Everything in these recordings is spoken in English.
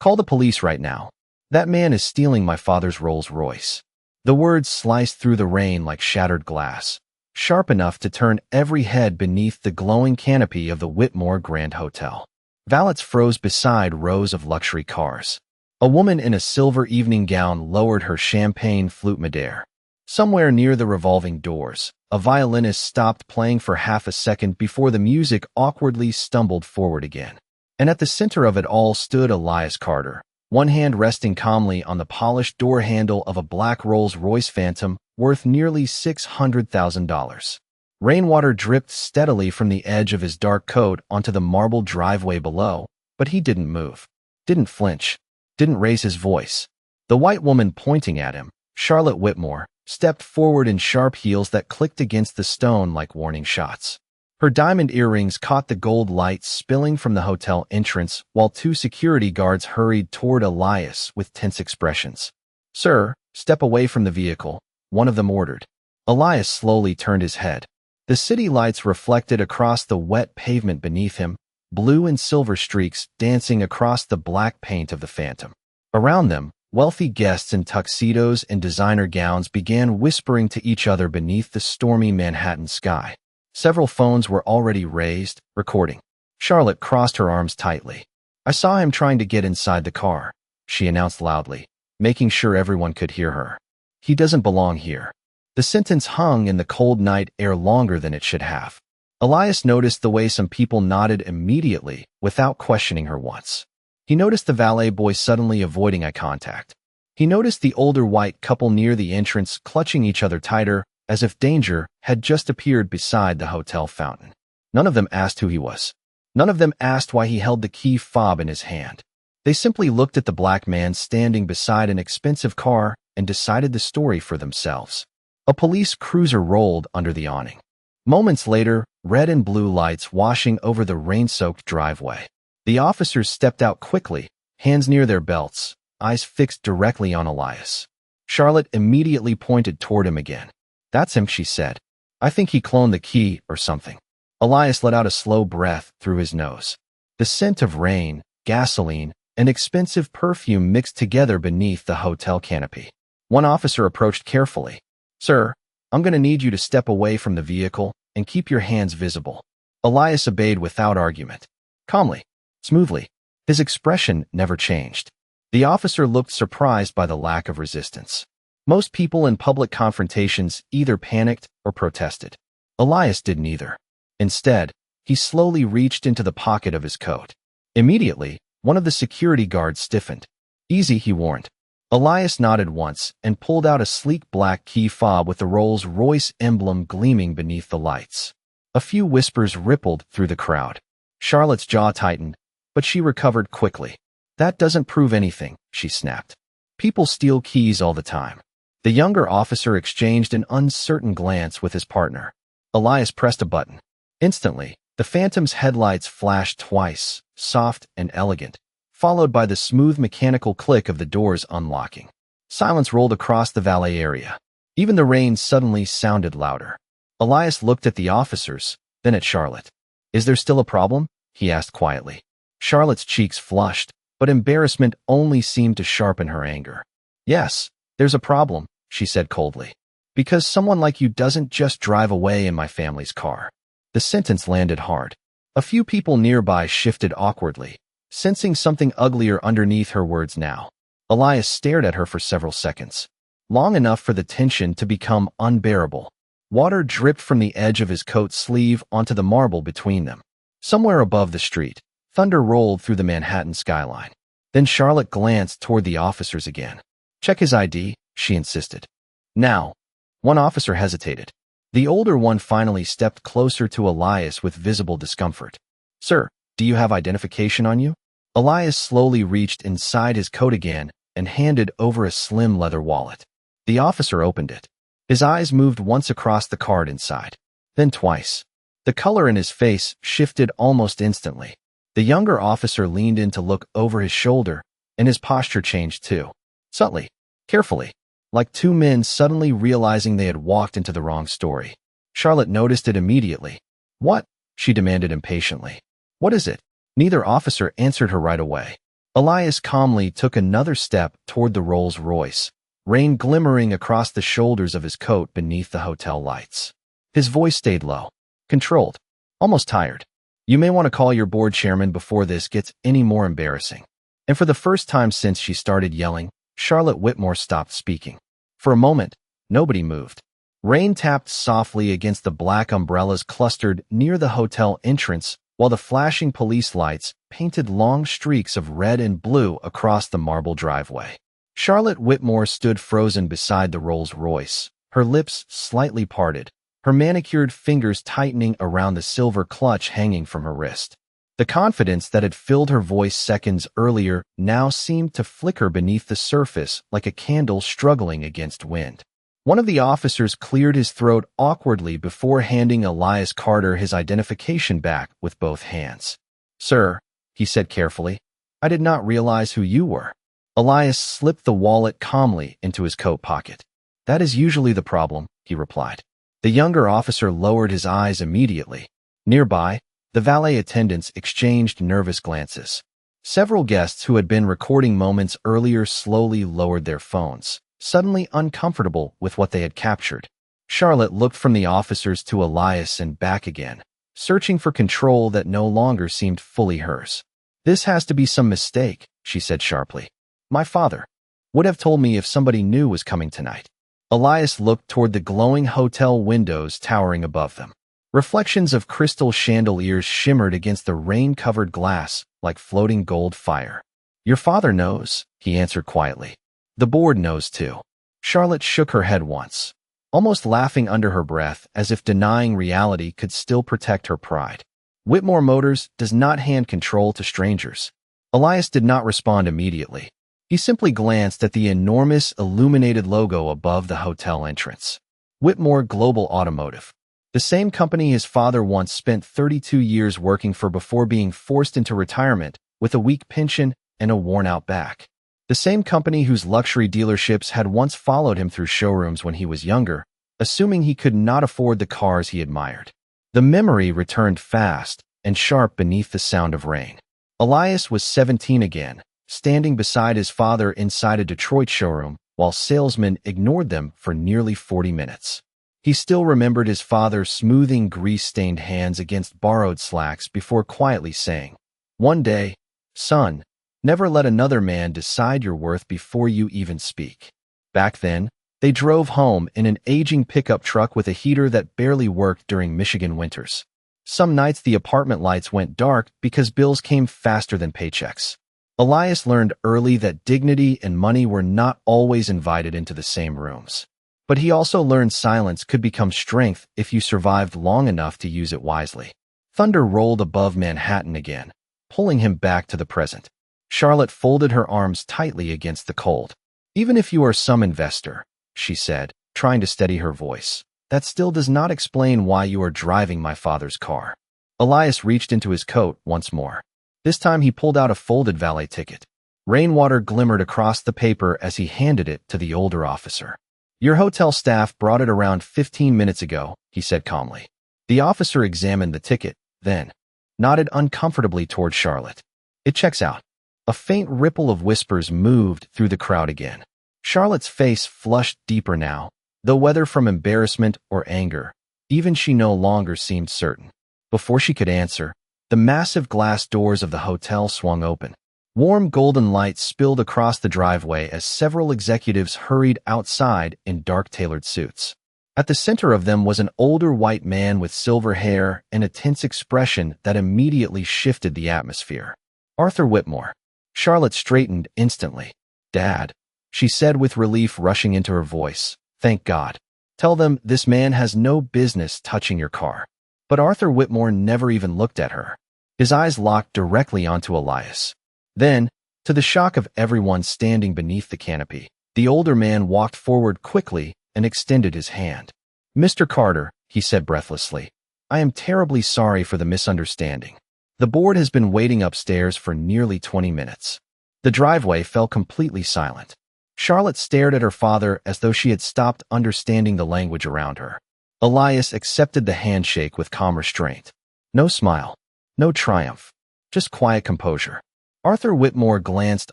Call the police right now. That man is stealing my father's Rolls Royce. The words sliced through the rain like shattered glass, sharp enough to turn every head beneath the glowing canopy of the Whitmore Grand Hotel. Valets froze beside rows of luxury cars. A woman in a silver evening gown lowered her champagne flute midair. Somewhere near the revolving doors, a violinist stopped playing for half a second before the music awkwardly stumbled forward again. And at the center of it all stood Elias Carter, one hand resting calmly on the polished door handle of a black Rolls-Royce Phantom worth nearly $600,000. Rainwater dripped steadily from the edge of his dark coat onto the marble driveway below, but he didn't move, didn't flinch, didn't raise his voice. The white woman pointing at him, Charlotte Whitmore, stepped forward in sharp heels that clicked against the stone like warning shots. Her diamond earrings caught the gold light spilling from the hotel entrance while two security guards hurried toward Elias with tense expressions. "Sir, step away from the vehicle," one of them ordered. Elias slowly turned his head. The city lights reflected across the wet pavement beneath him, blue and silver streaks dancing across the black paint of the Phantom. Around them, wealthy guests in tuxedos and designer gowns began whispering to each other beneath the stormy Manhattan sky. Several phones were already raised, recording. Charlotte crossed her arms tightly. "I saw him trying to get inside the car," she announced loudly, making sure everyone could hear her. "He doesn't belong here." The sentence hung in the cold night air longer than it should have. Elias noticed the way some people nodded immediately without questioning her once. He noticed the valet boy suddenly avoiding eye contact. He noticed the older white couple near the entrance clutching each other tighter, as if danger had just appeared beside the hotel fountain. None of them asked who he was. None of them asked why he held the key fob in his hand. They simply looked at the black man standing beside an expensive car and decided the story for themselves. A police cruiser rolled under the awning. Moments later, red and blue lights washing over the rain-soaked driveway. The officers stepped out quickly, hands near their belts, eyes fixed directly on Elias. Charlotte immediately pointed toward him again. "That's him," she said. "I think he cloned the key or something." Elias let out a slow breath through his nose. The scent of rain, gasoline, and expensive perfume mixed together beneath the hotel canopy. One officer approached carefully. "Sir, I'm going to need you to step away from the vehicle and keep your hands visible." Elias obeyed without argument. Calmly, smoothly. His expression never changed. The officer looked surprised by the lack of resistance. Most people in public confrontations either panicked or protested. Elias didn't either. Instead, he slowly reached into the pocket of his coat. Immediately, one of the security guards stiffened. "Easy," he warned. Elias nodded once and pulled out a sleek black key fob with the Rolls-Royce emblem gleaming beneath the lights. A few whispers rippled through the crowd. Charlotte's jaw tightened, but she recovered quickly. "That doesn't prove anything," she snapped. "People steal keys all the time." The younger officer exchanged an uncertain glance with his partner. Elias pressed a button. Instantly, the Phantom's headlights flashed twice, soft and elegant, followed by the smooth mechanical click of the doors unlocking. Silence rolled across the valet area. Even the rain suddenly sounded louder. Elias looked at the officers, then at Charlotte. "Is there still a problem?" he asked quietly. Charlotte's cheeks flushed, but embarrassment only seemed to sharpen her anger. "Yes, there's a problem," she said coldly. "Because someone like you doesn't just drive away in my family's car." The sentence landed hard. A few people nearby shifted awkwardly, sensing something uglier underneath her words now. Elias stared at her for several seconds, long enough for the tension to become unbearable. Water dripped from the edge of his coat sleeve onto the marble between them. Somewhere above the street, thunder rolled through the Manhattan skyline. Then Charlotte glanced toward the officers again. "Check his ID," she insisted. "Now." One officer hesitated. The older one finally stepped closer to Elias with visible discomfort. "Sir, do you have identification on you?" Elias slowly reached inside his coat again and handed over a slim leather wallet. The officer opened it. His eyes moved once across the card inside, then twice. The color in his face shifted almost instantly. The younger officer leaned in to look over his shoulder, and his posture changed too. Subtly, carefully, like two men suddenly realizing they had walked into the wrong story. Charlotte noticed it immediately. "What?" she demanded impatiently. "What is it?" Neither officer answered her right away. Elias calmly took another step toward the Rolls-Royce, rain glimmering across the shoulders of his coat beneath the hotel lights. His voice stayed low, controlled, almost tired. You may want to call your board chairman before this gets any more embarrassing. And for the first time since she started yelling, Charlotte Whitmore stopped speaking. For a moment, nobody moved. Rain tapped softly against the black umbrellas clustered near the hotel entrance, while the flashing police lights painted long streaks of red and blue across the marble driveway. Charlotte Whitmore stood frozen beside the Rolls-Royce, her lips slightly parted, her manicured fingers tightening around the silver clutch hanging from her wrist. The confidence that had filled her voice seconds earlier now seemed to flicker beneath the surface like a candle struggling against wind. One of the officers cleared his throat awkwardly before handing Elias Carter his identification back with both hands. "Sir," he said carefully, "I did not realize who you were." Elias slipped the wallet calmly into his coat pocket. "That is usually the problem," he replied. The younger officer lowered his eyes immediately. Nearby, the valet attendants exchanged nervous glances. Several guests who had been recording moments earlier slowly lowered their phones, suddenly uncomfortable with what they had captured. Charlotte looked from the officers to Elias and back again, searching for control that no longer seemed fully hers. "This has to be some mistake," she said sharply. "My father would have told me if somebody new was coming tonight." Elias looked toward the glowing hotel windows towering above them. Reflections of crystal chandeliers shimmered against the rain-covered glass like floating gold fire. "Your father knows," he answered quietly. "The board knows too." Charlotte shook her head once, almost laughing under her breath as if denying reality could still protect her pride. "Whitmore Motors does not hand control to strangers." Elias did not respond immediately. He simply glanced at the enormous illuminated logo above the hotel entrance. Whitmore Global Automotive. The same company his father once spent 32 years working for before being forced into retirement with a weak pension and a worn-out back. The same company whose luxury dealerships had once followed him through showrooms when he was younger, assuming he could not afford the cars he admired. The memory returned fast and sharp beneath the sound of rain. Elias was 17 again, standing beside his father inside a Detroit showroom, while salesmen ignored them for nearly 40 minutes. He still remembered his father smoothing grease-stained hands against borrowed slacks before quietly saying, "One day, son, never let another man decide your worth before you even speak." Back then, they drove home in an aging pickup truck with a heater that barely worked during Michigan winters. Some nights the apartment lights went dark because bills came faster than paychecks. Elias learned early that dignity and money were not always invited into the same rooms. But he also learned silence could become strength if you survived long enough to use it wisely. Thunder rolled above Manhattan again, pulling him back to the present. Charlotte folded her arms tightly against the cold. "Even if you are some investor," she said, trying to steady her voice, "that still does not explain why you are driving my father's car." Elias reached into his coat once more. This time he pulled out a folded valet ticket. Rainwater glimmered across the paper as he handed it to the older officer. "Your hotel staff brought it around 15 minutes ago," he said calmly. The officer examined the ticket, then nodded uncomfortably toward Charlotte. "It checks out." A faint ripple of whispers moved through the crowd again. Charlotte's face flushed deeper now, though whether from embarrassment or anger, even she no longer seemed certain. Before she could answer, the massive glass doors of the hotel swung open. Warm golden light spilled across the driveway as several executives hurried outside in dark tailored suits. At the center of them was an older white man with silver hair and a tense expression that immediately shifted the atmosphere. "Arthur Whitmore." Charlotte straightened instantly. "Dad," she said with relief rushing into her voice. "Thank God. Tell them this man has no business touching your car." But Arthur Whitmore never even looked at her. His eyes locked directly onto Elias. Then, to the shock of everyone standing beneath the canopy, the older man walked forward quickly and extended his hand. "Mr. Carter," he said breathlessly, "I am terribly sorry for the misunderstanding. The board has been waiting upstairs for nearly 20 minutes." The driveway fell completely silent. Charlotte stared at her father as though she had stopped understanding the language around her. Elias accepted the handshake with calm restraint. No smile, no triumph, just quiet composure. Arthur Whitmore glanced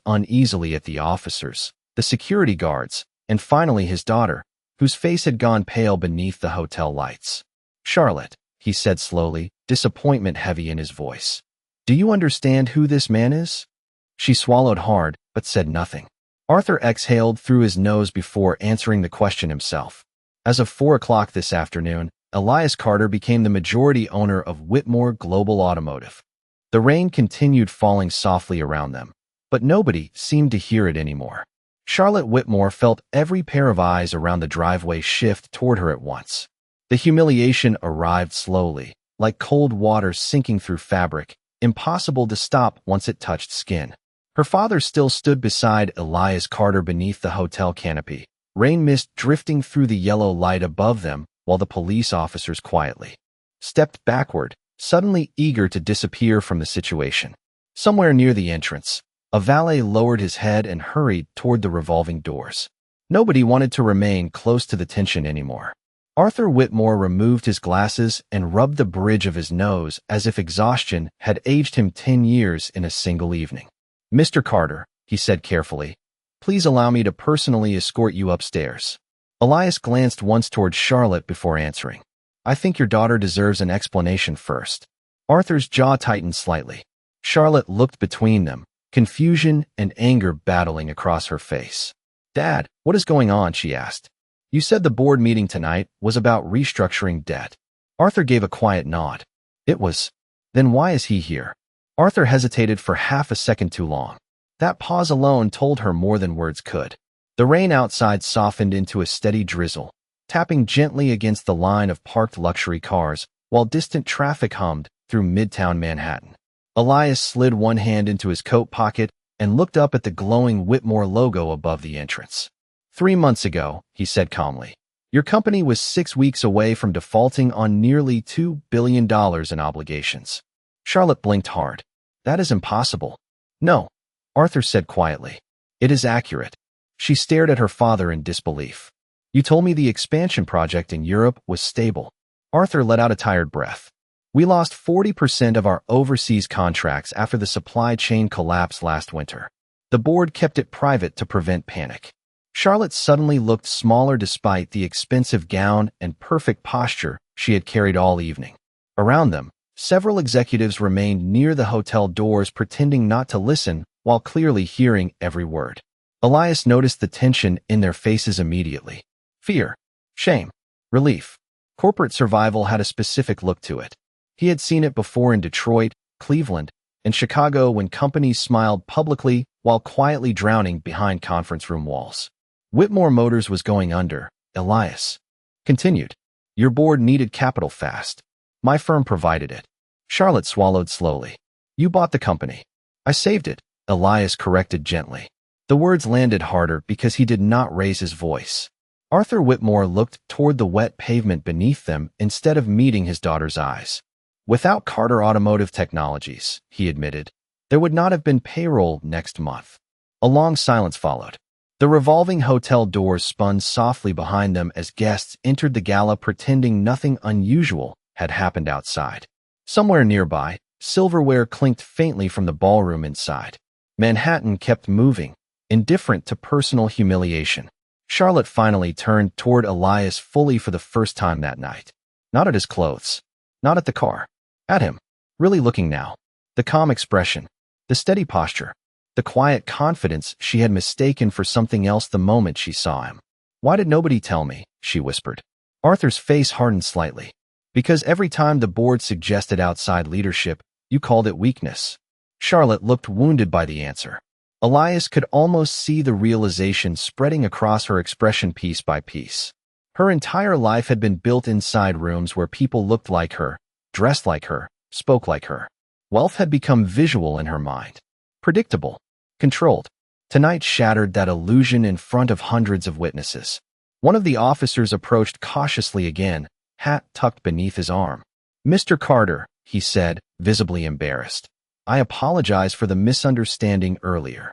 uneasily at the officers, the security guards, and finally his daughter, whose face had gone pale beneath the hotel lights. "Charlotte," he said slowly, disappointment heavy in his voice. "Do you understand who this man is?" She swallowed hard, but said nothing. Arthur exhaled through his nose before answering the question himself. As of 4 o'clock this afternoon, Elias Carter became the majority owner of Whitmore Global Automotive. The rain continued falling softly around them, but nobody seemed to hear it anymore. Charlotte Whitmore felt every pair of eyes around the driveway shift toward her at once. The humiliation arrived slowly, like cold water sinking through fabric, impossible to stop once it touched skin. Her father still stood beside Elias Carter beneath the hotel canopy, rain mist drifting through the yellow light above them, while the police officers quietly stepped backward, suddenly eager to disappear from the situation. Somewhere near the entrance, a valet lowered his head and hurried toward the revolving doors. Nobody wanted to remain close to the tension anymore. Arthur Whitmore removed his glasses and rubbed the bridge of his nose as if exhaustion had aged him 10 years in a single evening. "Mr. Carter," he said carefully, "please allow me to personally escort you upstairs." Elias glanced once toward Charlotte before answering. "I think your daughter deserves an explanation first." Arthur's jaw tightened slightly. Charlotte looked between them, confusion and anger battling across her face. "Dad, what is going on?" she asked. "You said the board meeting tonight was about restructuring debt." Arthur gave a quiet nod. "It was. Then why is he here?" Arthur hesitated for half a second too long. That pause alone told her more than words could. The rain outside softened into a steady drizzle, tapping gently against the line of parked luxury cars, while distant traffic hummed through midtown Manhattan. Elias slid one hand into his coat pocket and looked up at the glowing Whitmore logo above the entrance. 3 months ago, he said calmly, your company was 6 weeks away from defaulting on nearly $2 billion in obligations. Charlotte blinked hard. That is impossible. No, Arthur said quietly. It is accurate. She stared at her father in disbelief. You told me the expansion project in Europe was stable. Arthur let out a tired breath. We lost 40% of our overseas contracts after the supply chain collapsed last winter. The board kept it private to prevent panic. Charlotte suddenly looked smaller despite the expensive gown and perfect posture she had carried all evening. Around them, several executives remained near the hotel doors pretending not to listen while clearly hearing every word. Elias noticed the tension in their faces immediately. Fear, shame, relief. Corporate survival had a specific look to it. He had seen it before in Detroit, Cleveland, and Chicago when companies smiled publicly while quietly drowning behind conference room walls. Whitmore Motors was going under, Elias continued. Your board needed capital fast. My firm provided it. Charlotte swallowed slowly. You bought the company. I saved it, Elias corrected gently. The words landed harder because he did not raise his voice. Arthur Whitmore looked toward the wet pavement beneath them instead of meeting his daughter's eyes. Without Carter Automotive Technologies, he admitted, there would not have been payroll next month. A long silence followed. The revolving hotel doors spun softly behind them as guests entered the gala pretending nothing unusual had happened outside. Somewhere nearby, silverware clinked faintly from the ballroom inside. Manhattan kept moving, indifferent to personal humiliation. Charlotte finally turned toward Elias fully for the first time that night. Not at his clothes, not at the car. At him, really looking now. The calm expression, the steady posture, the quiet confidence she had mistaken for something else the moment she saw him. Why did nobody tell me? She whispered. Arthur's face hardened slightly. Because every time the board suggested outside leadership, you called it weakness. Charlotte looked wounded by the answer. Elias could almost see the realization spreading across her expression piece by piece. Her entire life had been built inside rooms where people looked like her, dressed like her, spoke like her. Wealth had become visual in her mind. Predictable. Controlled. Tonight shattered that illusion in front of hundreds of witnesses. One of the officers approached cautiously again, hat tucked beneath his arm. Mr. Carter, he said, visibly embarrassed. I apologize for the misunderstanding earlier.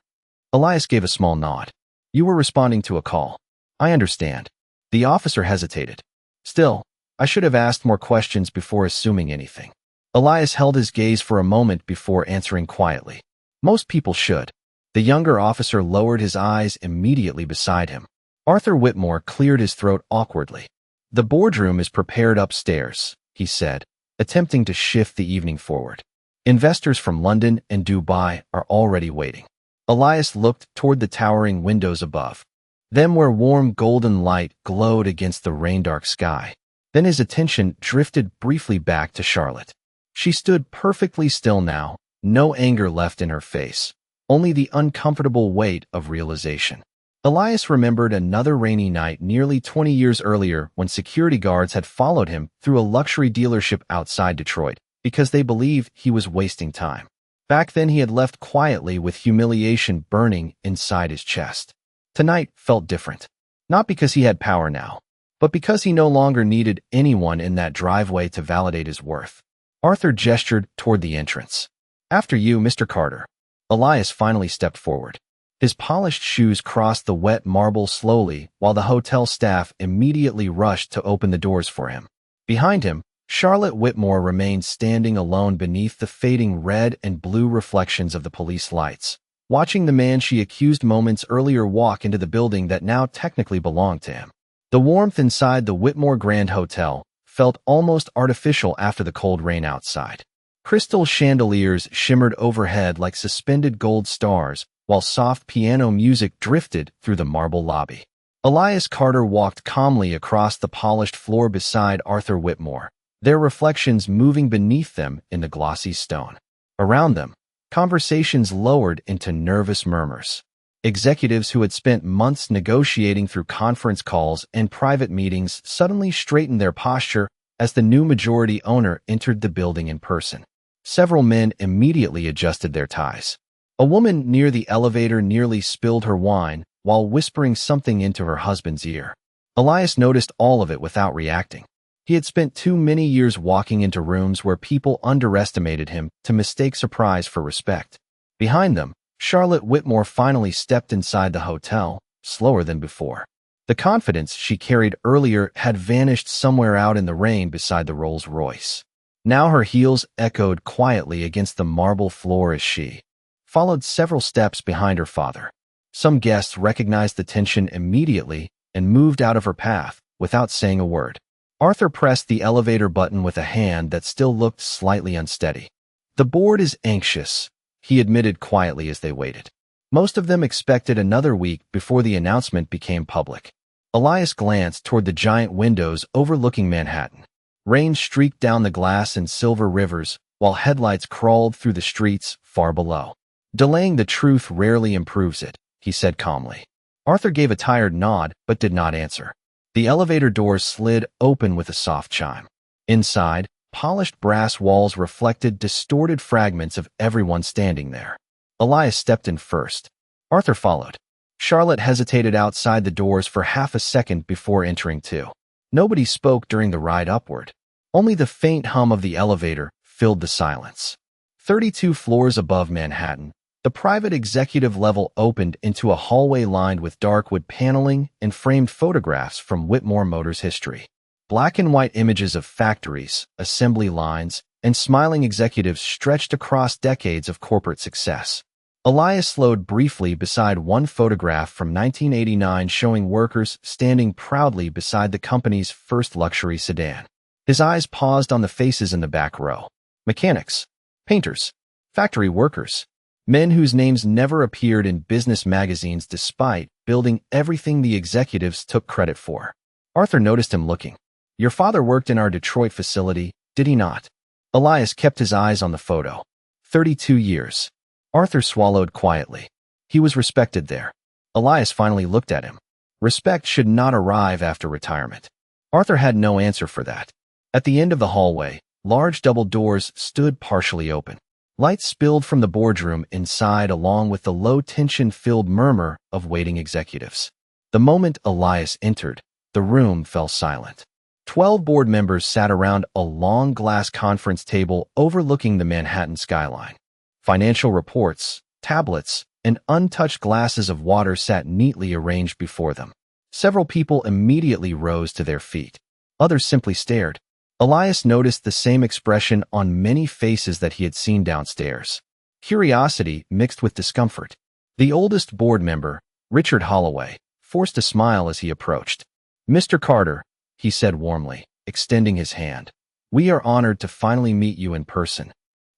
Elias gave a small nod. You were responding to a call. I understand. The officer hesitated. Still, I should have asked more questions before assuming anything. Elias held his gaze for a moment before answering quietly. Most people should. The younger officer lowered his eyes immediately beside him. Arthur Whitmore cleared his throat awkwardly. The boardroom is prepared upstairs, he said, attempting to shift the evening forward. Investors from London and Dubai are already waiting. Elias looked toward the towering windows above, them where warm golden light glowed against the rain-dark sky. Then his attention drifted briefly back to Charlotte. She stood perfectly still now, no anger left in her face, only the uncomfortable weight of realization. Elias remembered another rainy night nearly 20 years earlier when security guards had followed him through a luxury dealership outside Detroit because they believed he was wasting time. Back then he had left quietly with humiliation burning inside his chest. Tonight felt different, not because he had power now, but because he no longer needed anyone in that driveway to validate his worth. Arthur gestured toward the entrance. "After you, Mr. Carter." Elias finally stepped forward. His polished shoes crossed the wet marble slowly while the hotel staff immediately rushed to open the doors for him. Behind him, Charlotte Whitmore remained standing alone beneath the fading red and blue reflections of the police lights, watching the man she accused moments earlier walk into the building that now technically belonged to him. The warmth inside the Whitmore Grand Hotel felt almost artificial after the cold rain outside. Crystal chandeliers shimmered overhead like suspended gold stars, while soft piano music drifted through the marble lobby. Elias Carter walked calmly across the polished floor beside Arthur Whitmore, their reflections moving beneath them in the glossy stone. Around them, conversations lowered into nervous murmurs. Executives who had spent months negotiating through conference calls and private meetings suddenly straightened their posture as the new majority owner entered the building in person. Several men immediately adjusted their ties. A woman near the elevator nearly spilled her wine while whispering something into her husband's ear. Elias noticed all of it without reacting. He had spent too many years walking into rooms where people underestimated him to mistake surprise for respect. Behind them, Charlotte Whitmore finally stepped inside the hotel, slower than before. The confidence she carried earlier had vanished somewhere out in the rain beside the Rolls-Royce. Now her heels echoed quietly against the marble floor as she followed several steps behind her father. Some guests recognized the tension immediately and moved out of her path without saying a word. Arthur pressed the elevator button with a hand that still looked slightly unsteady. "The board is anxious," he admitted quietly as they waited. Most of them expected another week before the announcement became public. Elias glanced toward the giant windows overlooking Manhattan. Rain streaked down the glass in silver rivers, while headlights crawled through the streets far below. "Delaying the truth rarely improves it," he said calmly. Arthur gave a tired nod but did not answer. The elevator doors slid open with a soft chime. Inside, polished brass walls reflected distorted fragments of everyone standing there. Elias stepped in first. Arthur followed. Charlotte hesitated outside the doors for half a second before entering too. Nobody spoke during the ride upward. Only the faint hum of the elevator filled the silence. 32 floors above Manhattan, the private executive level opened into a hallway lined with dark wood paneling and framed photographs from Whitmore Motors' history. Black and white images of factories, assembly lines, and smiling executives stretched across decades of corporate success. Elias slowed briefly beside one photograph from 1989 showing workers standing proudly beside the company's first luxury sedan. His eyes paused on the faces in the back row. Mechanics, painters, factory workers, men whose names never appeared in business magazines despite building everything the executives took credit for. Arthur noticed him looking. "Your father worked in our Detroit facility, did he not?" Elias kept his eyes on the photo. 32 years. Arthur swallowed quietly. He was respected there. Elias finally looked at him. Respect should not arrive after retirement. Arthur had no answer for that. At the end of the hallway, large double doors stood partially open. Light spilled from the boardroom inside along with the low-tension-filled murmur of waiting executives. The moment Elias entered, the room fell silent. 12 board members sat around a long glass conference table overlooking the Manhattan skyline. Financial reports, tablets, and untouched glasses of water sat neatly arranged before them. Several people immediately rose to their feet. Others simply stared. Elias noticed the same expression on many faces that he had seen downstairs. curiosity mixed with discomfort. The oldest board member, Richard Holloway, forced a smile as he approached. "Mr. Carter," he said warmly, extending his hand. "We are honored to finally meet you in person."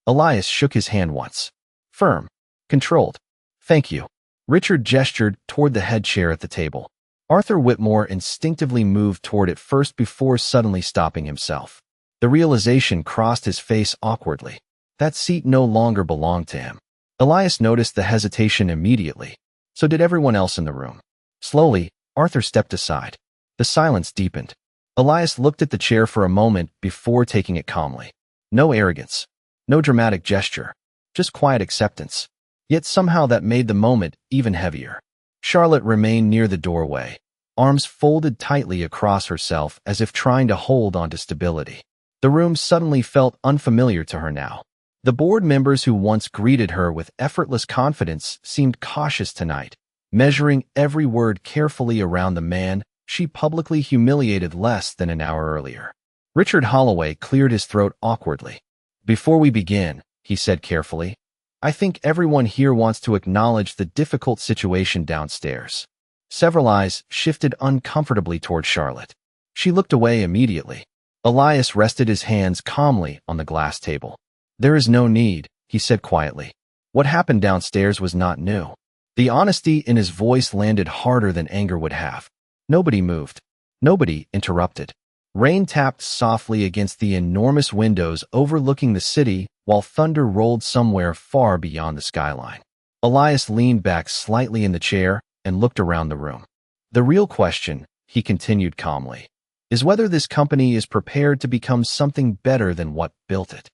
Elias shook his hand once. Firm. Controlled. "Thank you." Richard gestured toward the head chair at the table. Arthur Whitmore instinctively moved toward it first before suddenly stopping himself. The realization crossed his face awkwardly. That seat no longer belonged to him. Elias noticed the hesitation immediately. So did everyone else in the room. Slowly, Arthur stepped aside. The silence deepened. Elias looked at the chair for a moment before taking it calmly. No arrogance. No dramatic gesture. Just quiet acceptance. Yet somehow that made the moment even heavier. Charlotte remained near the doorway, arms folded tightly across herself as if trying to hold onto stability. The room suddenly felt unfamiliar to her now. The board members who once greeted her with effortless confidence seemed cautious tonight, measuring every word carefully around the man she publicly humiliated less than an hour earlier. Richard Holloway cleared his throat awkwardly. "Before we begin," he said carefully, "I think everyone here wants to acknowledge the difficult situation downstairs." Several eyes shifted uncomfortably toward Charlotte. She looked away immediately. Elias rested his hands calmly on the glass table. "There is no need," he said quietly. What happened downstairs was not new. The honesty in his voice landed harder than anger would have. Nobody moved. Nobody interrupted. Rain tapped softly against the enormous windows overlooking the city while thunder rolled somewhere far beyond the skyline. Elias leaned back slightly in the chair and looked around the room. "The real question," he continued calmly, "is whether this company is prepared to become something better than what built it."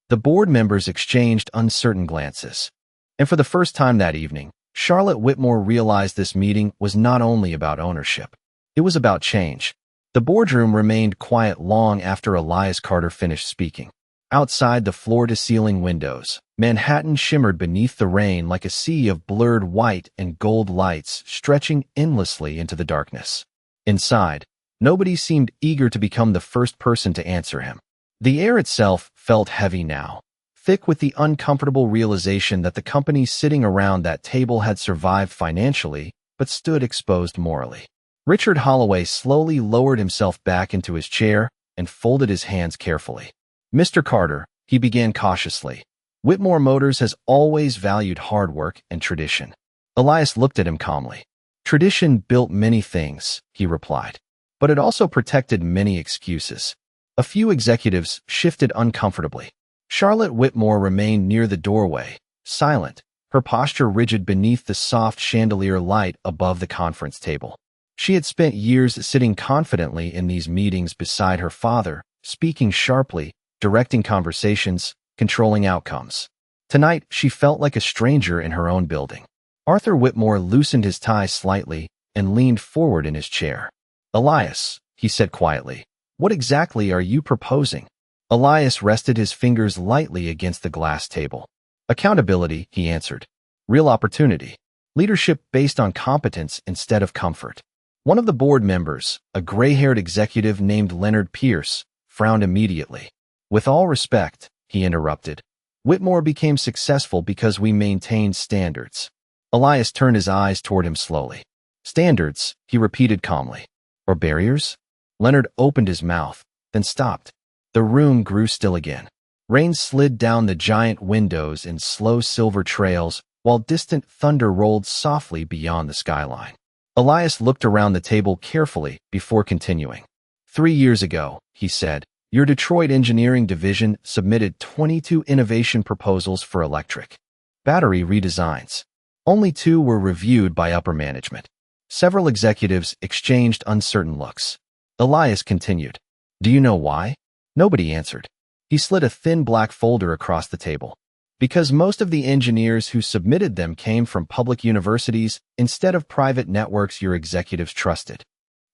The board members exchanged uncertain glances. And for the first time that evening, Charlotte Whitmore realized this meeting was not only about ownership. It was about change. The boardroom remained quiet long after Elias Carter finished speaking. Outside the floor-to-ceiling windows, Manhattan shimmered beneath the rain like a sea of blurred white and gold lights stretching endlessly into the darkness. Inside, nobody seemed eager to become the first person to answer him. The air itself felt heavy now, thick with the uncomfortable realization that the company sitting around that table had survived financially but stood exposed morally. Richard Holloway slowly lowered himself back into his chair and folded his hands carefully. "Mr. Carter," he began cautiously, "Whitmore Motors has always valued hard work and tradition." Elias looked at him calmly. "Tradition built many things," he replied, "but it also protected many excuses." A few executives shifted uncomfortably. Charlotte Whitmore remained near the doorway, silent, her posture rigid beneath the soft chandelier light above the conference table. She had spent years sitting confidently in these meetings beside her father, speaking sharply, directing conversations, controlling outcomes. Tonight, she felt like a stranger in her own building. Arthur Whitmore loosened his tie slightly and leaned forward in his chair. "Elias," he said quietly, "what exactly are you proposing?" Elias rested his fingers lightly against the glass table. "Accountability," he answered. "Real opportunity. Leadership based on competence instead of comfort." One of the board members, a gray-haired executive named Leonard Pierce, frowned immediately. "With all respect," he interrupted, "Whitmore became successful because we maintained standards." Elias turned his eyes toward him slowly. "Standards," he repeated calmly. "Or barriers?" Leonard opened his mouth, then stopped. The room grew still again. Rain slid down the giant windows in slow silver trails, while distant thunder rolled softly beyond the skyline. Elias looked around the table carefully before continuing. 3 years ago," he said, "your Detroit engineering division submitted 22 innovation proposals for electric battery redesigns. Only 2 were reviewed by upper management." Several executives exchanged uncertain looks. Elias continued, "Do you know why?" Nobody answered. He slid a thin black folder across the table. "Because most of the engineers who submitted them came from public universities instead of private networks your executives trusted."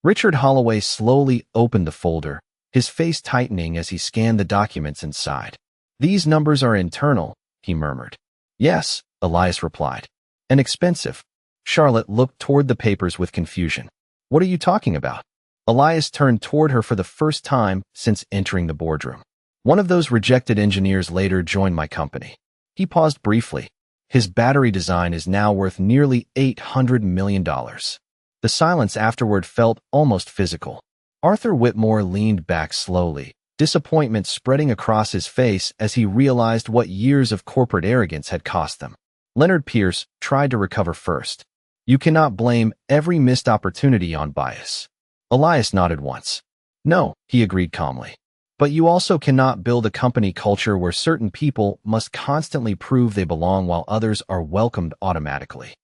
Richard Holloway slowly opened the folder, his face tightening as he scanned the documents inside. "These numbers are internal," he murmured. "Yes," Elias replied. "And expensive." Charlotte looked toward the papers with confusion. "What are you talking about?" Elias turned toward her for the first time since entering the boardroom. "One of those rejected engineers later joined my company." He paused briefly, His battery design is now worth nearly $800 million. The silence afterward felt almost physical. Arthur Whitmore leaned back slowly, disappointment spreading across his face as he realized what years of corporate arrogance had cost them. Leonard Pierce tried to recover first. You cannot blame every missed opportunity on bias. Elias nodded once. No, he agreed calmly. But you also cannot build a company culture where certain people must constantly prove they belong while others are welcomed automatically.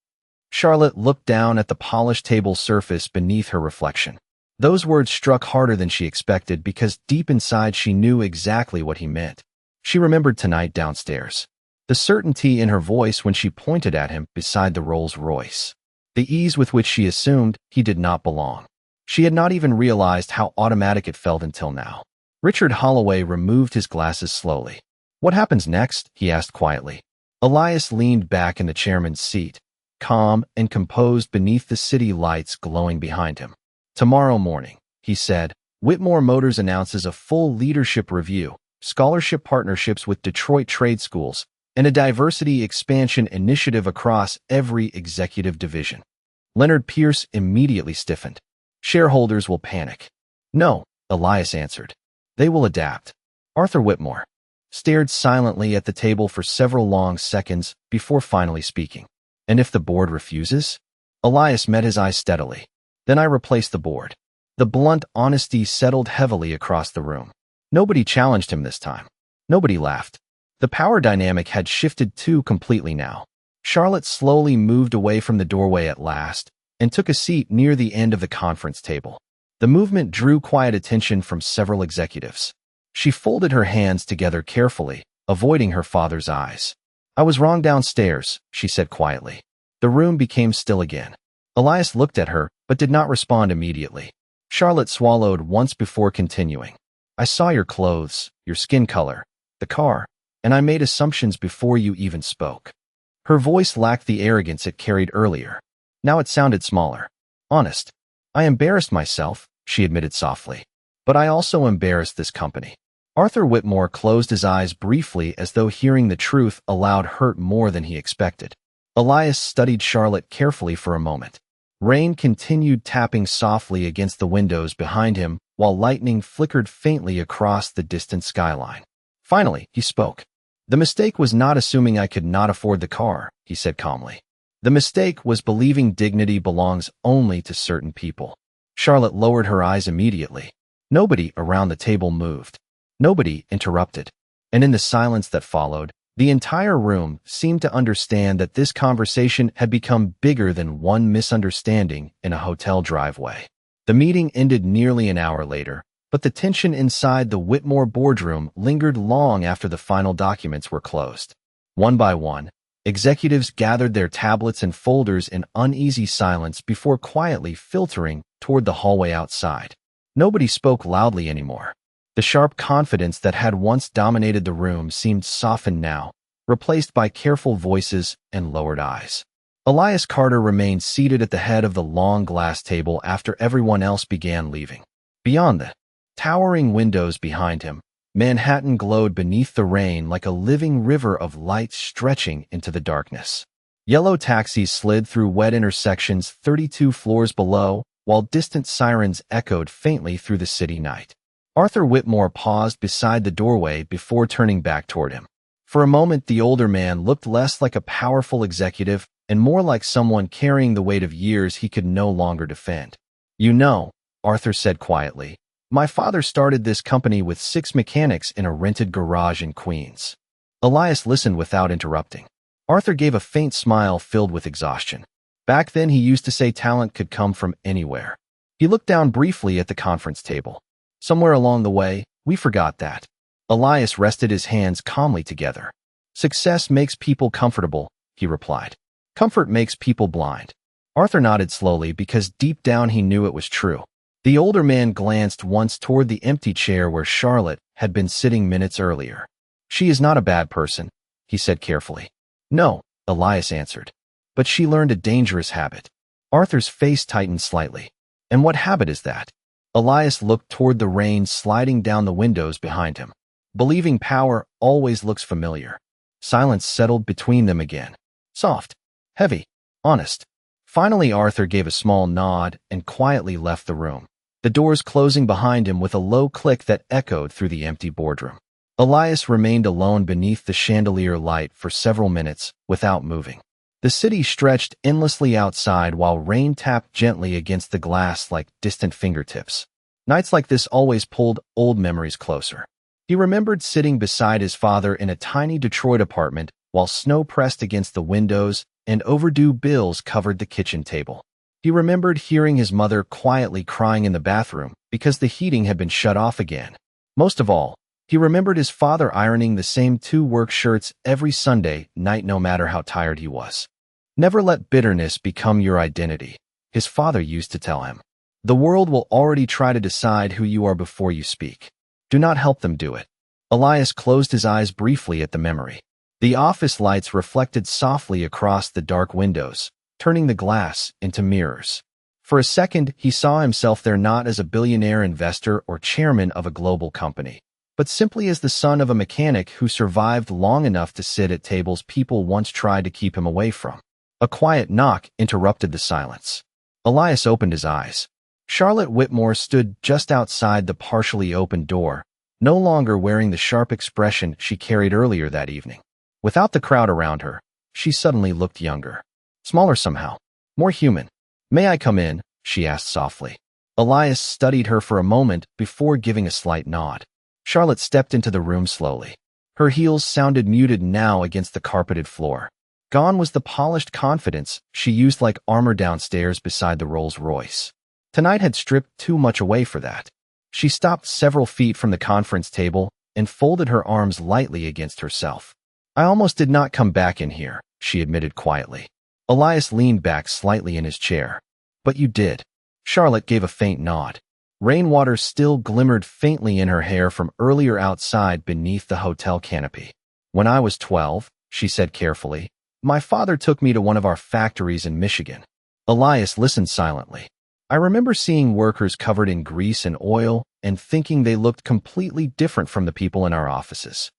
Charlotte looked down at the polished table surface beneath her reflection. Those words struck harder than she expected because deep inside she knew exactly what he meant. She remembered tonight downstairs. The certainty in her voice when she pointed at him beside the Rolls Royce. The ease with which she assumed he did not belong. She had not even realized how automatic it felt until now. Richard Holloway removed his glasses slowly. What happens next? He asked quietly. Elias leaned back in the chairman's seat, calm and composed beneath the city lights glowing behind him. Tomorrow morning, he said, Whitmore Motors announces a full leadership review, scholarship partnerships with Detroit trade schools, and a diversity expansion initiative across every executive division. Leonard Pierce immediately stiffened. Shareholders will panic. No, Elias answered. They will adapt. Arthur Whitmore stared silently at the table for several long seconds before finally speaking. And if the board refuses? Elias met his eyes steadily. Then I replace the board. The blunt honesty settled heavily across the room. Nobody challenged him this time. Nobody laughed. The power dynamic had shifted too completely now. Charlotte slowly moved away from the doorway at last and took a seat near the end of the conference table. The movement drew quiet attention from several executives. She folded her hands together carefully, avoiding her father's eyes. I was wrong downstairs, she said quietly. The room became still again. Elias looked at her, but did not respond immediately. Charlotte swallowed once before continuing. I saw your clothes, your skin color, the car, and I made assumptions before you even spoke. Her voice lacked the arrogance it carried earlier. Now it sounded smaller. Honest. I embarrassed myself, she admitted softly. But I also embarrassed this company. Arthur Whitmore closed his eyes briefly as though hearing the truth aloud hurt more than he expected. Elias studied Charlotte carefully for a moment. Rain continued tapping softly against the windows behind him while lightning flickered faintly across the distant skyline. Finally, he spoke. The mistake was not assuming I could not afford the car, he said calmly. The mistake was believing dignity belongs only to certain people. Charlotte lowered her eyes immediately. Nobody around the table moved. Nobody interrupted. And in the silence that followed, the entire room seemed to understand that this conversation had become bigger than one misunderstanding in a hotel driveway. The meeting ended nearly an hour later, but the tension inside the Whitmore boardroom lingered long after the final documents were closed. One by one, executives gathered their tablets and folders in uneasy silence before quietly filtering toward the hallway outside. Nobody spoke loudly anymore. The sharp confidence that had once dominated the room seemed softened now, replaced by careful voices and lowered eyes. Elias Carter remained seated at the head of the long glass table after everyone else began leaving. Beyond the towering windows behind him, Manhattan glowed beneath the rain like a living river of light stretching into the darkness. Yellow taxis slid through wet intersections 32 floors below, while distant sirens echoed faintly through the city night. Arthur Whitmore paused beside the doorway before turning back toward him. For a moment, the older man looked less like a powerful executive and more like someone carrying the weight of years he could no longer defend. You know, Arthur said quietly, my father started this company with 6 mechanics in a rented garage in Queens. Elias listened without interrupting. Arthur gave a faint smile filled with exhaustion. Back then, he used to say talent could come from anywhere. He looked down briefly at the conference table. Somewhere along the way, we forgot that. Elias rested his hands calmly together. Success makes people comfortable, he replied. Comfort makes people blind. Arthur nodded slowly because deep down he knew it was true. The older man glanced once toward the empty chair where Charlotte had been sitting minutes earlier. She is not a bad person, he said carefully. No, Elias answered. But she learned a dangerous habit. Arthur's face tightened slightly. And what habit is that? Elias looked toward the rain sliding down the windows behind him. Believing power always looks familiar. Silence settled between them again. Soft, heavy, honest. Finally, Arthur gave a small nod and quietly left the room, the doors closing behind him with a low click that echoed through the empty boardroom. Elias remained alone beneath the chandelier light for several minutes without moving. The city stretched endlessly outside while rain tapped gently against the glass like distant fingertips. Nights like this always pulled old memories closer. He remembered sitting beside his father in a tiny Detroit apartment while snow pressed against the windows and overdue bills covered the kitchen table. He remembered hearing his mother quietly crying in the bathroom because the heating had been shut off again. Most of all, he remembered his father ironing the same 2 work shirts every Sunday night no matter how tired he was. Never let bitterness become your identity, his father used to tell him. The world will already try to decide who you are before you speak. Do not help them do it. Elias closed his eyes briefly at the memory. The office lights reflected softly across the dark windows, turning the glass into mirrors. For a second, he saw himself there not as a billionaire investor or chairman of a global company, but simply as the son of a mechanic who survived long enough to sit at tables people once tried to keep him away from. A quiet knock interrupted the silence. Elias opened his eyes. Charlotte Whitmore stood just outside the partially open door, no longer wearing the sharp expression she carried earlier that evening. Without the crowd around her, she suddenly looked younger. Smaller somehow. More human. "May I come in?" she asked softly. Elias studied her for a moment before giving a slight nod. Charlotte stepped into the room slowly. Her heels sounded muted now against the carpeted floor. Gone was the polished confidence she used like armor downstairs beside the Rolls-Royce. Tonight had stripped too much away for that. She stopped several feet from the conference table and folded her arms lightly against herself. "I almost did not come back in here," she admitted quietly. Elias leaned back slightly in his chair. "But you did." Charlotte gave a faint nod. Rainwater still glimmered faintly in her hair from earlier outside beneath the hotel canopy. "When I was 12, she said carefully, "my father took me to one of our factories in Michigan." Elias listened silently. "I remember seeing workers covered in grease and oil and thinking they looked completely different from the people in our offices."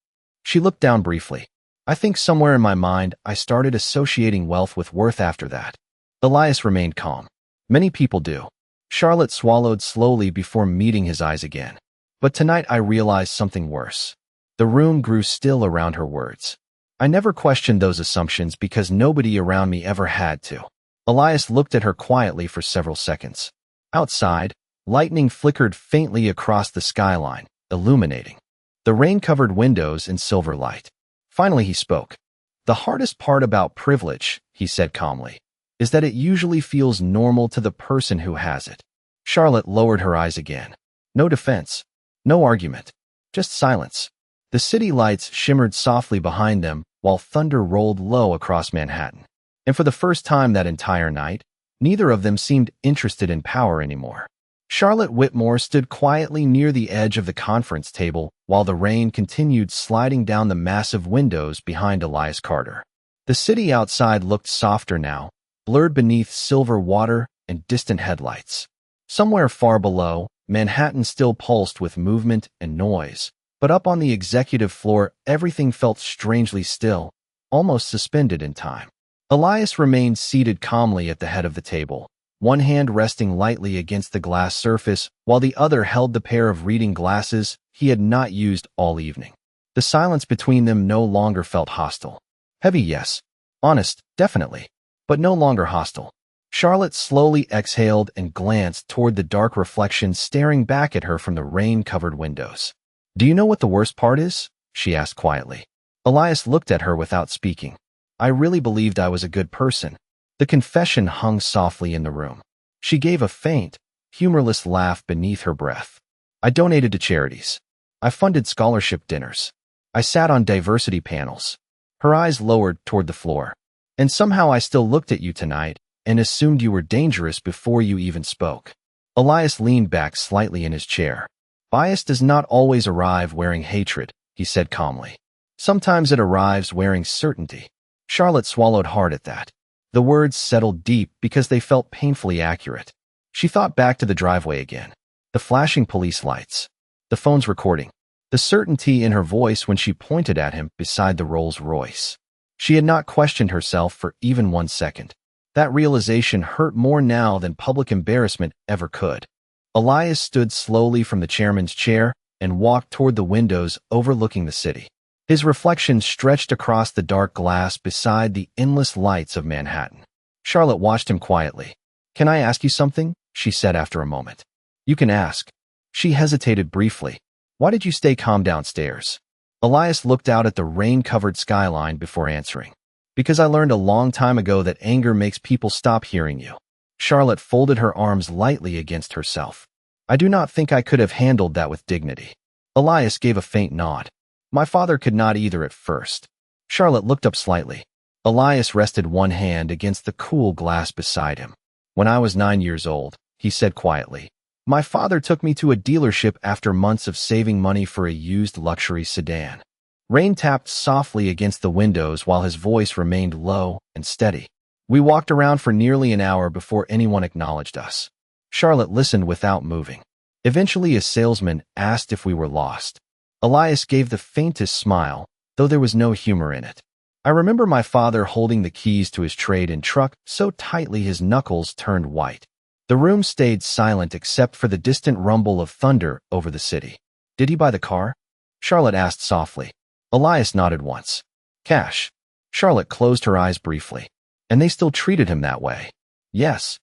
She looked down briefly. "I think somewhere in my mind I started associating wealth with worth after that." Elias remained calm. "Many people do." Charlotte swallowed slowly before meeting his eyes again. "But tonight I realized something worse." The room grew still around her words. "I never questioned those assumptions because nobody around me ever had to." Elias looked at her quietly for several seconds. Outside, lightning flickered faintly across the skyline, illuminating the rain-covered windows in silver light. Finally he spoke. "The hardest part about privilege," he said calmly, "is that it usually feels normal to the person who has it." Charlotte lowered her eyes again. No defense. No argument. Just silence. The city lights shimmered softly behind them while thunder rolled low across Manhattan. And for the first time that entire night, neither of them seemed interested in power anymore. Charlotte Whitmore stood quietly near the edge of the conference table while the rain continued sliding down the massive windows behind Elias Carter. The city outside looked softer now, blurred beneath silver water and distant headlights. Somewhere far below, Manhattan still pulsed with movement and noise, but up on the executive floor everything felt strangely still, almost suspended in time. Elias remained seated calmly at the head of the table, one hand resting lightly against the glass surface while the other held the pair of reading glasses he had not used all evening. The silence between them no longer felt hostile. Heavy, yes. Honest, definitely. But no longer hostile. Charlotte slowly exhaled and glanced toward the dark reflection staring back at her from the rain-covered windows. "Do you know what the worst part is?" she asked quietly. Elias looked at her without speaking. "I really believed I was a good person." The confession hung softly in the room. She gave a faint, humorless laugh beneath her breath. "I donated to charities. I funded scholarship dinners. I sat on diversity panels." Her eyes lowered toward the floor. "And somehow I still looked at you tonight and assumed you were dangerous before you even spoke." Elias leaned back slightly in his chair. "Bias does not always arrive wearing hatred," he said calmly. "Sometimes it arrives wearing certainty." Charlotte swallowed hard at that. The words settled deep because they felt painfully accurate. She thought back to the driveway again. The flashing police lights. The phone's recording. The certainty in her voice when she pointed at him beside the Rolls-Royce. She had not questioned herself for even 1 second. That realization hurt more now than public embarrassment ever could. Elias stood slowly from the chairman's chair and walked toward the windows overlooking the city. His reflection stretched across the dark glass beside the endless lights of Manhattan. Charlotte watched him quietly. "Can I ask you something?" she said after a moment. "You can ask." She hesitated briefly. "Why did you stay calm downstairs?" Elias looked out at the rain-covered skyline before answering. "Because I learned a long time ago that anger makes people stop hearing you." Charlotte folded her arms lightly against herself. "I do not think I could have handled that with dignity." Elias gave a faint nod. "My father could not either at first." Charlotte looked up slightly. Elias rested one hand against the cool glass beside him. "When I was 9 years old," he said quietly, "my father took me to a dealership after months of saving money for a used luxury sedan." Rain tapped softly against the windows while his voice remained low and steady. "We walked around for nearly an hour before anyone acknowledged us." Charlotte listened without moving. Eventually, a salesman asked if we were lost. Elias gave the faintest smile, though there was no humor in it. "I remember my father holding the keys to his trade-in truck so tightly his knuckles turned white." The room stayed silent except for the distant rumble of thunder over the city. "Did he buy the car?" Charlotte asked softly. Elias nodded once. "Cash." Charlotte closed her eyes briefly. "And they still treated him that way?" "Yes."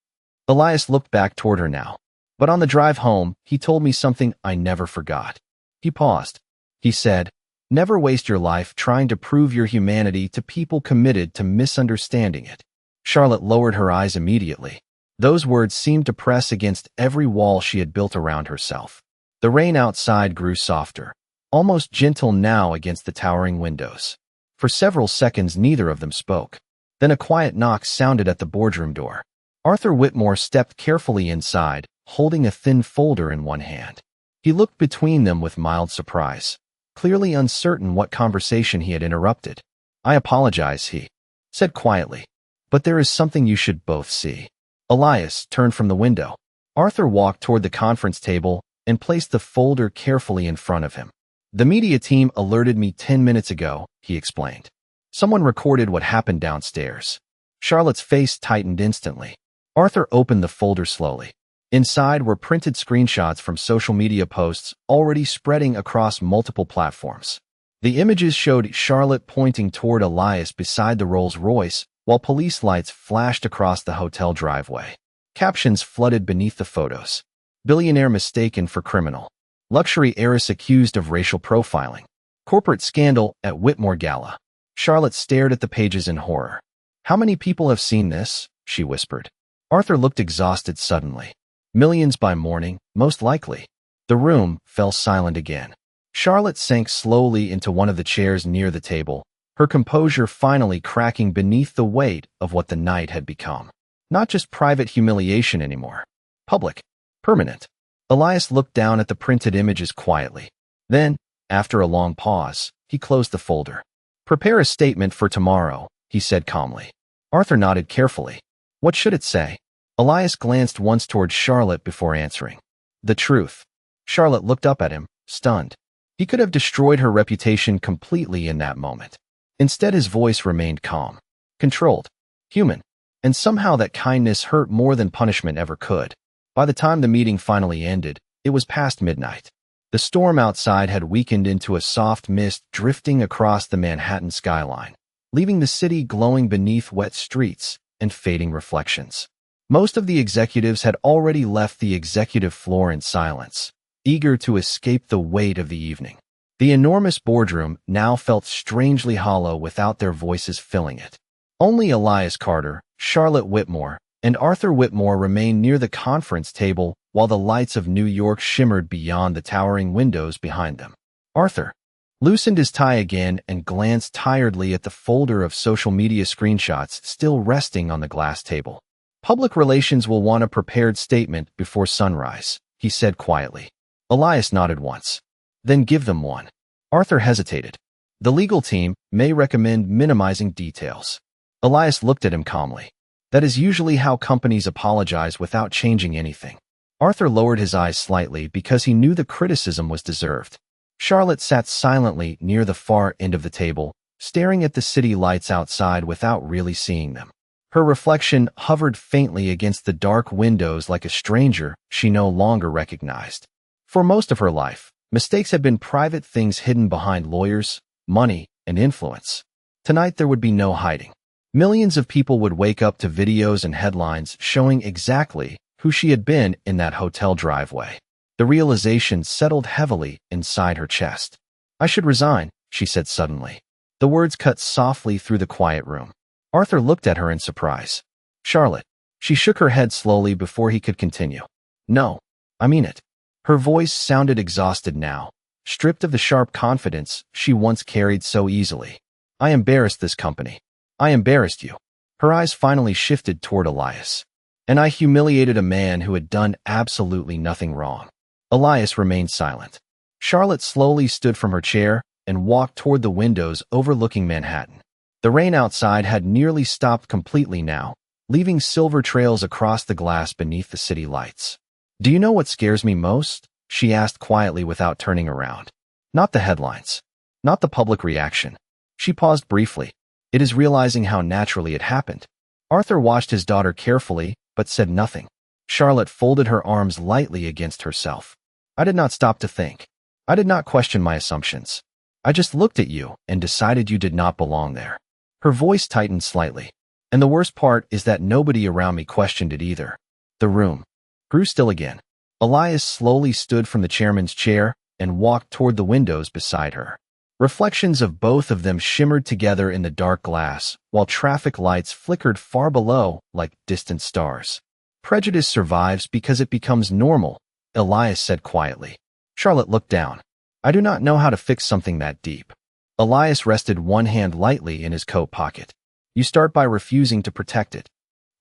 Elias looked back toward her now. "But on the drive home, he told me something I never forgot." He paused. He said, "Never waste your life trying to prove your humanity to people committed to misunderstanding it." Charlotte lowered her eyes immediately. Those words seemed to press against every wall she had built around herself. The rain outside grew softer, almost gentle now against the towering windows. For several seconds, neither of them spoke. Then a quiet knock sounded at the boardroom door. Arthur Whitmore stepped carefully inside, holding a thin folder in one hand. He looked between them with mild surprise, clearly uncertain what conversation he had interrupted. "I apologize," he said quietly, "but there is something you should both see." Elias turned from the window. Arthur walked toward the conference table and placed the folder carefully in front of him. "The media team alerted me 10 minutes ago," he explained. "Someone recorded what happened downstairs." Charlotte's face tightened instantly. Arthur opened the folder slowly. Inside were printed screenshots from social media posts already spreading across multiple platforms. The images showed Charlotte pointing toward Elias beside the Rolls-Royce, while police lights flashed across the hotel driveway. Captions flooded beneath the photos. "Billionaire mistaken for criminal." "Luxury heiress accused of racial profiling." "Corporate scandal at Whitmore Gala." Charlotte stared at the pages in horror. "How many people have seen this?" she whispered. Arthur looked exhausted suddenly. "Millions by morning, most likely." The room fell silent again. Charlotte sank slowly into one of the chairs near the table, her composure finally cracking beneath the weight of what the night had become. Not just private humiliation anymore. Public. Permanent. Elias looked down at the printed images quietly. Then, after a long pause, he closed the folder. "Prepare a statement for tomorrow," he said calmly. Arthur nodded carefully. "What should it say?" Elias glanced once toward Charlotte before answering. "The truth." Charlotte looked up at him, stunned. He could have destroyed her reputation completely in that moment. Instead, his voice remained calm, controlled, human, and somehow that kindness hurt more than punishment ever could. By the time the meeting finally ended, it was past midnight. The storm outside had weakened into a soft mist drifting across the Manhattan skyline, leaving the city glowing beneath wet streets and fading reflections. Most of the executives had already left the executive floor in silence, eager to escape the weight of the evening. The enormous boardroom now felt strangely hollow without their voices filling it. Only Elias Carter, Charlotte Whitmore, and Arthur Whitmore remained near the conference table while the lights of New York shimmered beyond the towering windows behind them. Arthur loosened his tie again and glanced tiredly at the folder of social media screenshots still resting on the glass table. "Public relations will want a prepared statement before sunrise," he said quietly. Elias nodded once. "Then give them one." Arthur hesitated. "The legal team may recommend minimizing details." Elias looked at him calmly. "That is usually how companies apologize without changing anything." Arthur lowered his eyes slightly because he knew the criticism was deserved. Charlotte sat silently near the far end of the table, staring at the city lights outside without really seeing them. Her reflection hovered faintly against the dark windows like a stranger she no longer recognized. For most of her life, mistakes had been private things hidden behind lawyers, money, and influence. Tonight there would be no hiding. Millions of people would wake up to videos and headlines showing exactly who she had been in that hotel driveway. The realization settled heavily inside her chest. "I should resign," she said suddenly. The words cut softly through the quiet room. Arthur looked at her in surprise. "Charlotte." She shook her head slowly before he could continue. "No, I mean it." Her voice sounded exhausted now, stripped of the sharp confidence she once carried so easily. "I embarrassed this company. I embarrassed you." Her eyes finally shifted toward Elias. "And I humiliated a man who had done absolutely nothing wrong." Elias remained silent. Charlotte slowly stood from her chair and walked toward the windows overlooking Manhattan. The rain outside had nearly stopped completely now, leaving silver trails across the glass beneath the city lights. "Do you know what scares me most?" she asked quietly without turning around. "Not the headlines. Not the public reaction." She paused briefly. "It is realizing how naturally it happened." Arthur watched his daughter carefully, but said nothing. Charlotte folded her arms lightly against herself. "I did not stop to think. I did not question my assumptions. I just looked at you and decided you did not belong there." Her voice tightened slightly. "And the worst part is that nobody around me questioned it either." The room grew still again. Elias slowly stood from the chairman's chair and walked toward the windows beside her. Reflections of both of them shimmered together in the dark glass, while traffic lights flickered far below like distant stars. "Prejudice survives because it becomes normal," Elias said quietly. Charlotte looked down. "I do not know how to fix something that deep." Elias rested one hand lightly in his coat pocket. "You start by refusing to protect it."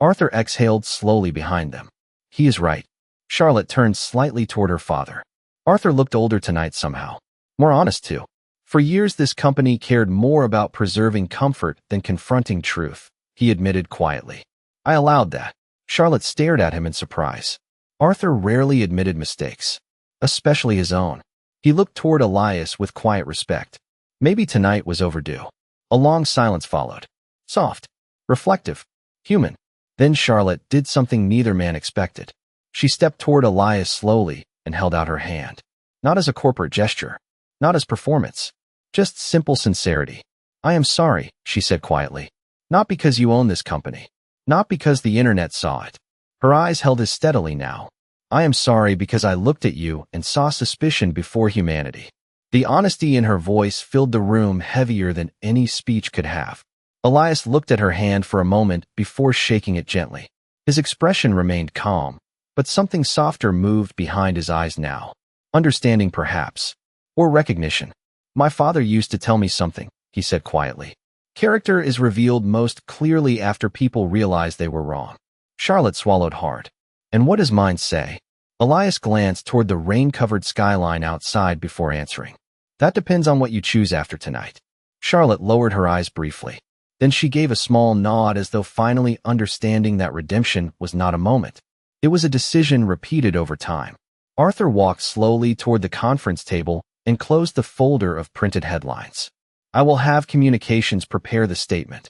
Arthur exhaled slowly behind them. "He is right." Charlotte turned slightly toward her father. Arthur looked older tonight somehow. More honest too. "For years this company cared more about preserving comfort than confronting truth," he admitted quietly. "I allowed that." Charlotte stared at him in surprise. Arthur rarely admitted mistakes, especially his own. He looked toward Elias with quiet respect. Maybe tonight was overdue. A long silence followed. Soft, reflective, human. Then Charlotte did something neither man expected. She stepped toward Elias slowly and held out her hand. Not as a corporate gesture, not as performance, just simple sincerity. "I am sorry," she said quietly. "Not because you own this company. Not because the internet saw it." Her eyes held his steadily now. "I am sorry because I looked at you and saw suspicion before humanity." The honesty in her voice filled the room heavier than any speech could have. Elias looked at her hand for a moment before shaking it gently. His expression remained calm, but something softer moved behind his eyes now. Understanding perhaps, or recognition. "My father used to tell me something," he said quietly. "Character is revealed most clearly after people realize they were wrong." Charlotte swallowed hard. "And what does mine say?" Elias glanced toward the rain-covered skyline outside before answering. "That depends on what you choose after tonight." Charlotte lowered her eyes briefly. Then she gave a small nod as though finally understanding that redemption was not a moment. It was a decision repeated over time. Arthur walked slowly toward the conference table and closed the folder of printed headlines. "I will have communications prepare the statement,"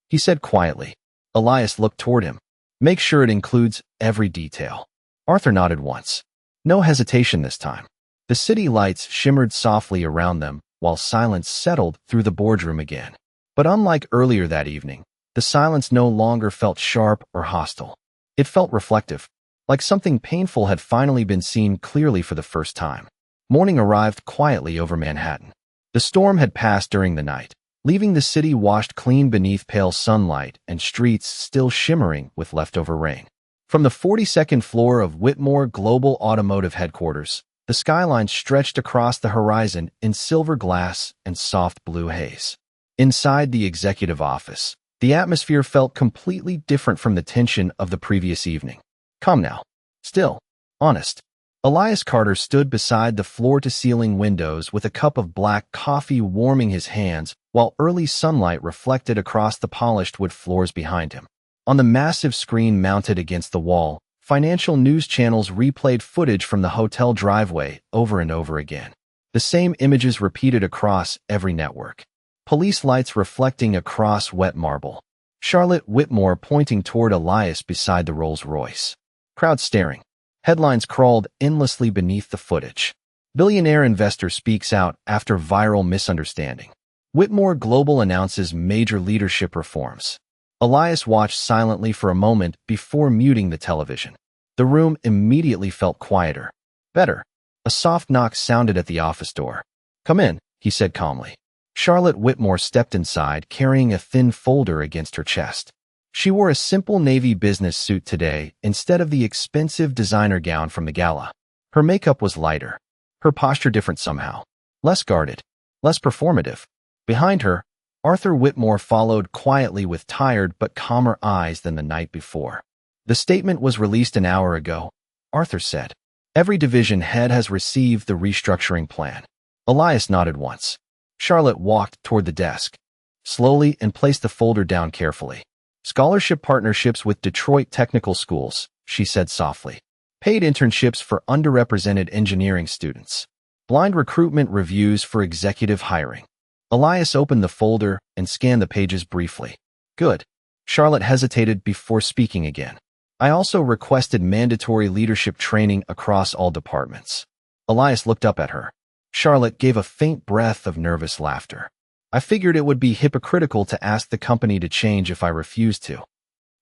he said quietly. Elias looked toward him. "Make sure it includes every detail." Arthur nodded once. No hesitation this time. The city lights shimmered softly around them while silence settled through the boardroom again. But unlike earlier that evening, the silence no longer felt sharp or hostile. It felt reflective, like something painful had finally been seen clearly for the first time. Morning arrived quietly over Manhattan. The storm had passed during the night, leaving the city washed clean beneath pale sunlight and streets still shimmering with leftover rain. From the 42nd floor of Whitmore Global Automotive Headquarters, the skyline stretched across the horizon in silver glass and soft blue haze. Inside the executive office, the atmosphere felt completely different from the tension of the previous evening. Calm now. Still. Honest. Elias Carter stood beside the floor-to-ceiling windows with a cup of black coffee warming his hands while early sunlight reflected across the polished wood floors behind him. On the massive screen mounted against the wall, financial news channels replayed footage from the hotel driveway over and over again. The same images repeated across every network. police lights reflecting across wet marble. Charlotte Whitmore pointing toward Elias beside the Rolls-Royce. Crowd staring. Headlines crawled endlessly beneath the footage. Billionaire investor speaks out after viral misunderstanding. Whitmore Global announces major leadership reforms. Elias watched silently for a moment before muting the television. The room immediately felt quieter. Better. A soft knock sounded at the office door. "Come in," he said calmly. Charlotte Whitmore stepped inside, carrying a thin folder against her chest. She wore a simple navy business suit today instead of the expensive designer gown from the gala. Her makeup was lighter. Her posture different somehow. Less guarded. Less performative. Behind her, Arthur Whitmore followed quietly with tired but calmer eyes than the night before. "The statement was released an hour ago," Arthur said. "Every division head has received the restructuring plan." Elias nodded once. Charlotte walked toward the desk, slowly, and placed the folder down carefully. "Scholarship partnerships with Detroit technical schools," she said softly. "Paid internships for underrepresented engineering students. Blind recruitment reviews for executive hiring." Elias opened the folder and scanned the pages briefly. "Good." Charlotte hesitated before speaking again. "I also requested mandatory leadership training across all departments." Elias looked up at her. Charlotte gave a faint breath of nervous laughter. "I figured it would be hypocritical to ask the company to change if I refused to."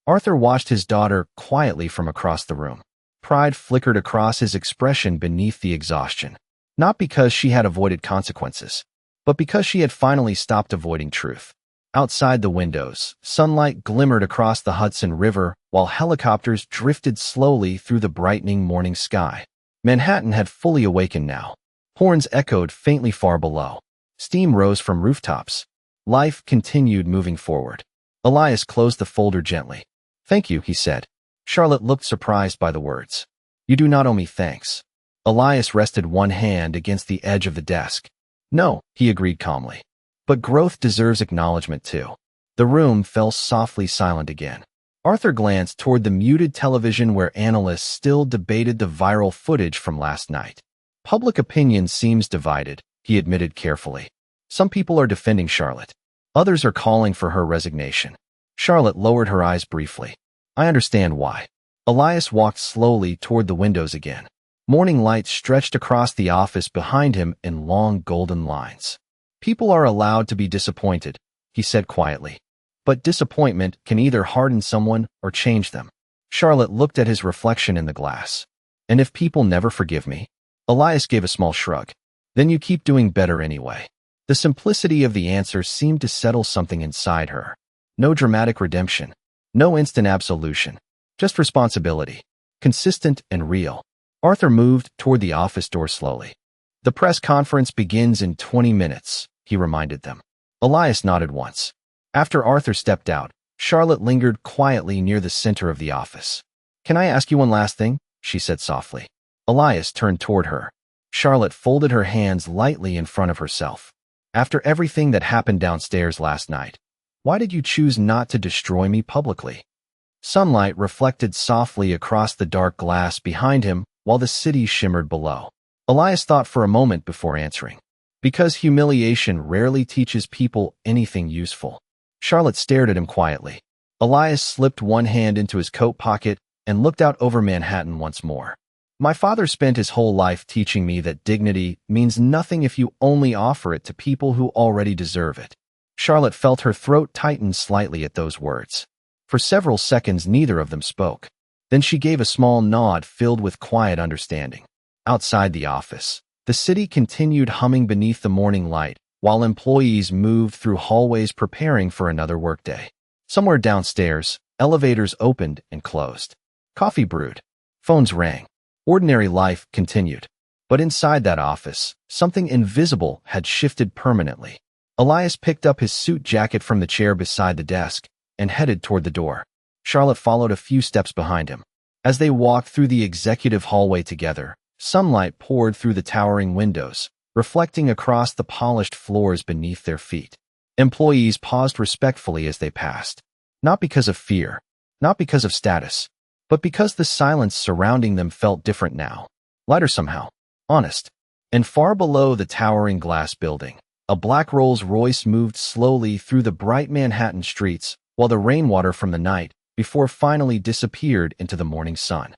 Arthur watched his daughter quietly from across the room. Pride flickered across his expression beneath the exhaustion. Not because she had avoided consequences, but because she had finally stopped avoiding truth. Outside the windows, sunlight glimmered across the Hudson River while helicopters drifted slowly through the brightening morning sky. Manhattan had fully awakened now. Horns echoed faintly far below. Steam rose from rooftops. Life continued moving forward. Elias closed the folder gently. "Thank you," he said. Charlotte looked surprised by the words. "You do not owe me thanks." Elias rested one hand against the edge of the desk. "No," he agreed calmly. "But growth deserves acknowledgement too." The room fell softly silent again. Arthur glanced toward the muted television where analysts still debated the viral footage from last night. "Public opinion seems divided," he admitted carefully. "Some people are defending Charlotte. Others are calling for her resignation." Charlotte lowered her eyes briefly. "I understand why." Elias walked slowly toward the windows again. Morning light stretched across the office behind him in long golden lines. "People are allowed to be disappointed," he said quietly. "But disappointment can either harden someone or change them." Charlotte looked at his reflection in the glass. "And if people never forgive me?" Elias gave a small shrug. "Then you keep doing better anyway." The simplicity of the answer seemed to settle something inside her. No dramatic redemption. No instant absolution. Just responsibility. Consistent and real. Arthur moved toward the office door slowly. "The press conference begins in 20 minutes, he reminded them. Elias nodded once. After Arthur stepped out, Charlotte lingered quietly near the center of the office. "Can I ask you one last thing?" she said softly. Elias turned toward her. Charlotte folded her hands lightly in front of herself. "After everything that happened downstairs last night, why did you choose not to destroy me publicly?" Sunlight reflected softly across the dark glass behind him while the city shimmered below. Elias thought for a moment before answering. "Because humiliation rarely teaches people anything useful." Charlotte stared at him quietly. Elias slipped one hand into his coat pocket and looked out over Manhattan once more. "My father spent his whole life teaching me that dignity means nothing if you only offer it to people who already deserve it." Charlotte felt her throat tighten slightly at those words. For several seconds, neither of them spoke. Then she gave a small nod filled with quiet understanding. Outside the office, the city continued humming beneath the morning light, while employees moved through hallways preparing for another workday. Somewhere downstairs, elevators opened and closed. Coffee brewed. Phones rang. Ordinary life continued. But inside that office, something invisible had shifted permanently. Elias picked up his suit jacket from the chair beside the desk and headed toward the door. Charlotte followed a few steps behind him. As they walked through the executive hallway together, sunlight poured through the towering windows, reflecting across the polished floors beneath their feet. Employees paused respectfully as they passed. Not because of fear, not because of status, but because the silence surrounding them felt different now. Lighter somehow. Honest. And far below the towering glass building, A black Rolls-Royce moved slowly through the bright Manhattan streets, while the rainwater from the night before finally disappeared into the morning sun.